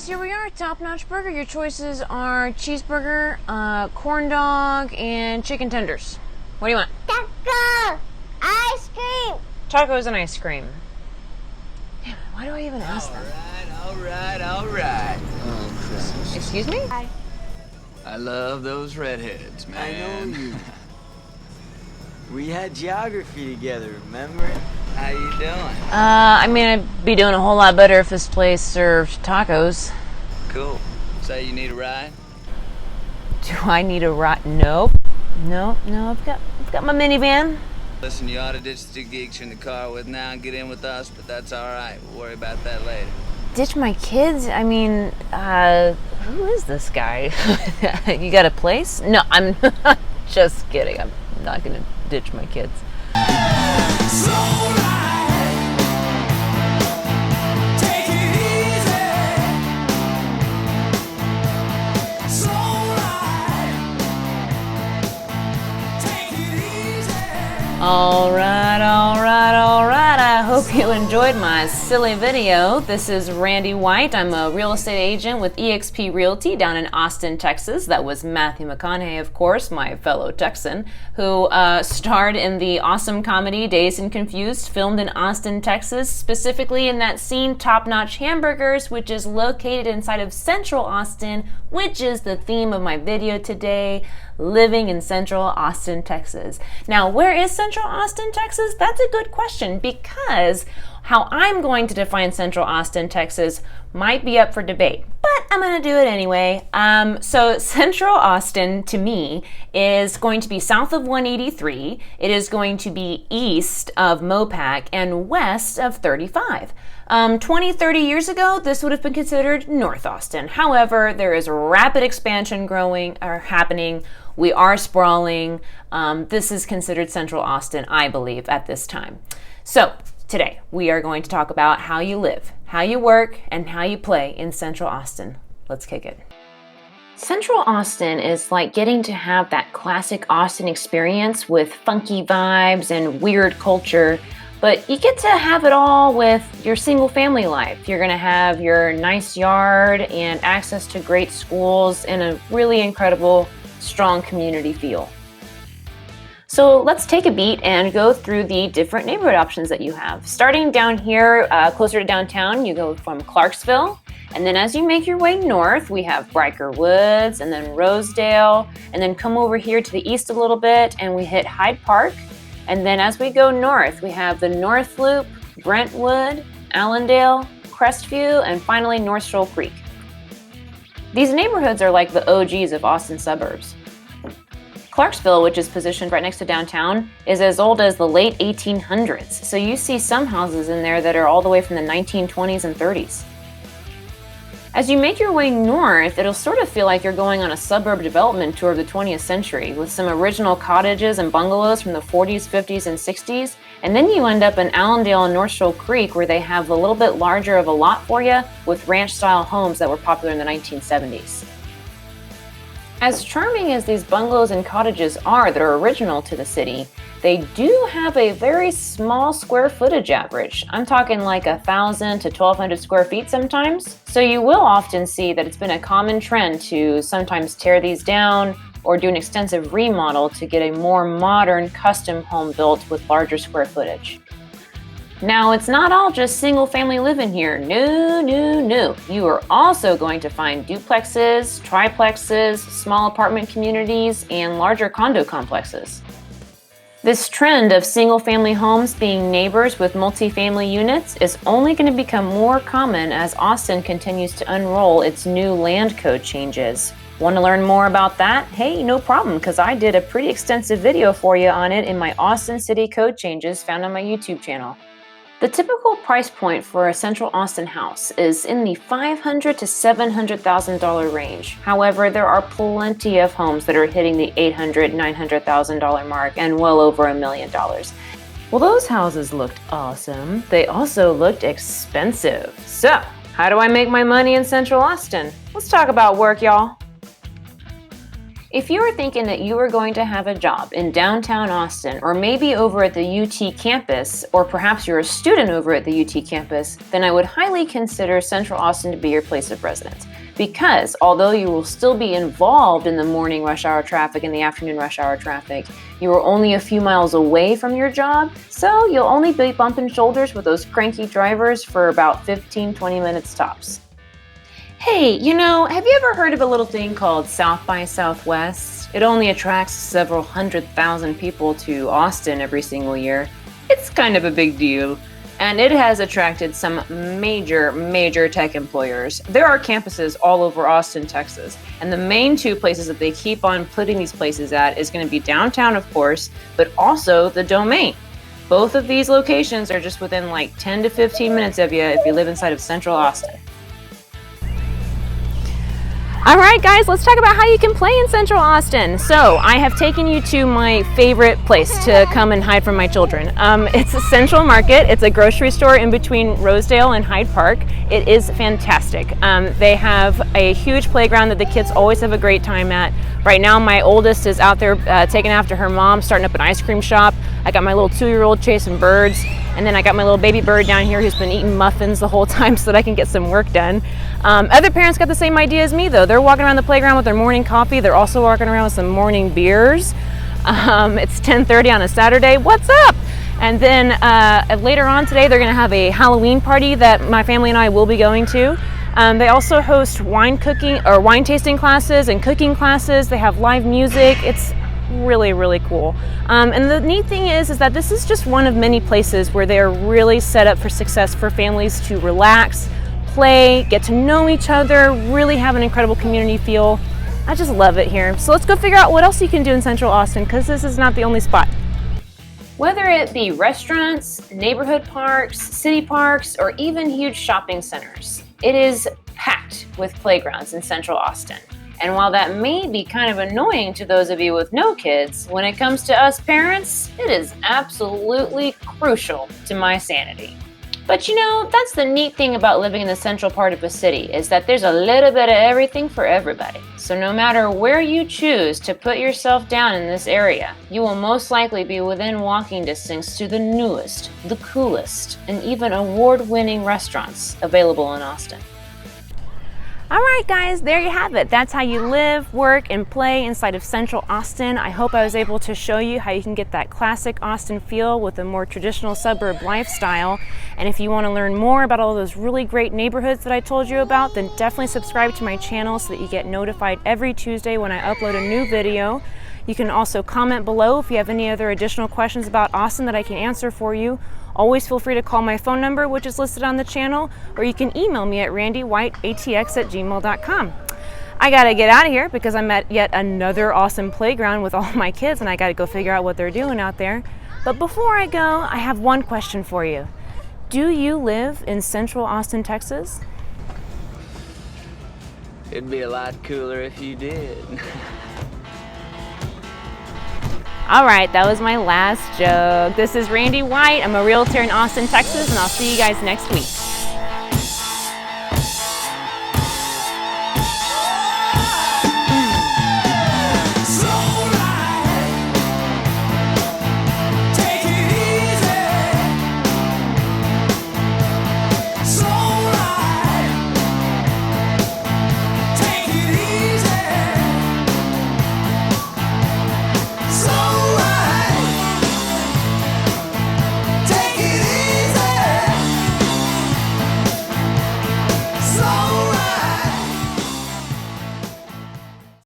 guys, here we are at Top Notch Burger. Your choices are cheeseburger, corn dog, and chicken tenders. What do you want? Taco! Ice cream! Tacos and ice cream. Damn it, why do I even ask them? All right. Oh, Christmas. Excuse me? I love those redheads, man. I know you. We had geography together, remember? How you doing? I mean, I'd be doing a whole lot better if this place served tacos. Cool. Say you need a ride? Do I need a ride? Nope. No, I've got my minivan. Listen, you ought to ditch the two geeks you're in the car with now and get in with us, but that's all right. We'll worry about that later. Ditch my kids? I mean, who is this guy? You got a place? No, I'm just kidding. I'm not gonna ditch my kids. All right. I hope you enjoyed my silly video. This is Randy White. I'm a real estate agent with eXp Realty down in Austin, Texas. That was Matthew McConaughey, of course, my fellow Texan, who starred in the awesome comedy Dazed and Confused, filmed in Austin, Texas, specifically in that scene Top Notch Hamburgers, which is located inside of Central Austin, which is the theme of my video today, living in Central Austin, Texas. Now, where is Central Austin, Texas? That's a good question, because how I'm going to define Central Austin, Texas might be up for debate, but I'm going to do it anyway. So Central Austin, to me, is going to be south of 183. It is going to be east of Mopac and west of 35. 20, 30 years ago, this would have been considered North Austin. However, there is rapid expansion happening. We are sprawling. This is considered Central Austin, I believe, at this time. So today, we are going to talk about how you live, how you work, and how you play in Central Austin. Let's kick it. Central Austin is like getting to have that classic Austin experience with funky vibes and weird culture, but you get to have it all with your single family life. You're gonna have your nice yard and access to great schools and a really incredible, strong community feel. So let's take a beat and go through the different neighborhood options that you have. Starting down here, closer to downtown, you go from Clarksville. And then as you make your way north, we have Bryker Woods and then Rosedale. And then come over here to the east a little bit and we hit Hyde Park. And then as we go north, we have the North Loop, Brentwood, Allendale, Crestview, and finally North Shoal Creek. These neighborhoods are like the OGs of Austin suburbs. Clarksville, which is positioned right next to downtown, is as old as the late 1800s. So you see some houses in there that are all the way from the 1920s and 30s. As you make your way north, it'll sort of feel like you're going on a suburb development tour of the 20th century with some original cottages and bungalows from the 40s, 50s, and 60s. And then you end up in Allendale and North Shoal Creek where they have a little bit larger of a lot for you with ranch-style homes that were popular in the 1970s. As charming as these bungalows and cottages are that are original to the city, they do have a very small square footage average. I'm talking like 1,000 to 1,200 square feet sometimes. So you will often see that it's been a common trend to sometimes tear these down or do an extensive remodel to get a more modern custom home built with larger square footage. Now, it's not all just single family living here. No. You are also going to find duplexes, triplexes, small apartment communities, and larger condo complexes. This trend of single family homes being neighbors with multifamily units is only going to become more common as Austin continues to unroll its new land code changes. Want to learn more about that? Hey, no problem, because I did a pretty extensive video for you on it in my Austin City Code changes found on my YouTube channel. The typical price point for a Central Austin house is in the $500,000 to $700,000 range. However, there are plenty of homes that are hitting the $800,000, $900,000 mark and well over $1 million. Well, those houses looked awesome. They also looked expensive. So, how do I make my money in Central Austin? Let's talk about work, y'all. If you were thinking that you were going to have a job in downtown Austin, or maybe over at the UT campus, or perhaps you're a student over at the UT campus, then I would highly consider Central Austin to be your place of residence. Because although you will still be involved in the morning rush hour traffic and the afternoon rush hour traffic, you are only a few miles away from your job, so you'll only be bumping shoulders with those cranky drivers for about 15-20 minutes tops. Hey, have you ever heard of a little thing called South by Southwest? It only attracts several 100,000 people to Austin every single year. It's kind of a big deal. And it has attracted some major tech employers. There are campuses all over Austin, Texas. And the main two places that they keep on putting these places at is going to be downtown, of course, but also the Domain. Both of these locations are just within like 10 to 15 minutes of you if you live inside of Central Austin. All right, guys, let's talk about how you can play in Central Austin. So I have taken you to my favorite place to come and hide from my children. It's a Central Market. It's a grocery store in between Rosedale and Hyde Park. It is fantastic. They have a huge playground that the kids always have a great time at. Right now, my oldest is out there taking after her mom, starting up an ice cream shop. I got my little 2-year-old chasing birds. And then I got my little baby bird down here who's been eating muffins the whole time so that I can get some work done. Other parents got the same idea as me though. They're walking around the playground with their morning coffee. They're also walking around with some morning beers. It's 10:30 on a Saturday. What's up? And then later on today, they're gonna have a Halloween party that my family and I will be going to. They also host wine tasting classes and cooking classes. They have live music. It's really cool. And the neat thing is that this is just one of many places where they are really set up for success for families to relax, play, get to know each other, really have an incredible community feel. I just love it here. So let's go figure out what else you can do in Central Austin, because this is not the only spot. Whether it be restaurants, neighborhood parks, city parks, or even huge shopping centers, it is packed with playgrounds in Central Austin. And while that may be kind of annoying to those of you with no kids, when it comes to us parents, it is absolutely crucial to my sanity. But that's the neat thing about living in the central part of a city, is that there's a little bit of everything for everybody. So no matter where you choose to put yourself down in this area, you will most likely be within walking distance to the newest, the coolest, and even award-winning restaurants available in Austin. All right, guys, there you have it. That's how you live, work, and play inside of Central Austin. I hope I was able to show you how you can get that classic Austin feel with a more traditional suburb lifestyle. And if you want to learn more about all those really great neighborhoods that I told you about, then definitely subscribe to my channel so that you get notified every Tuesday when I upload a new video. You can also comment below if you have any other additional questions about Austin that I can answer for you. Always feel free to call my phone number, which is listed on the channel, or you can email me at randywhiteatx@gmail.com. I gotta get out of here because I'm at yet another awesome playground with all my kids and I gotta go figure out what they're doing out there. But before I go, I have one question for you. Do you live in Central Austin, Texas? It'd be a lot cooler if you did. All right, that was my last joke. This is Randy White. I'm a realtor in Austin, Texas, and I'll see you guys next week.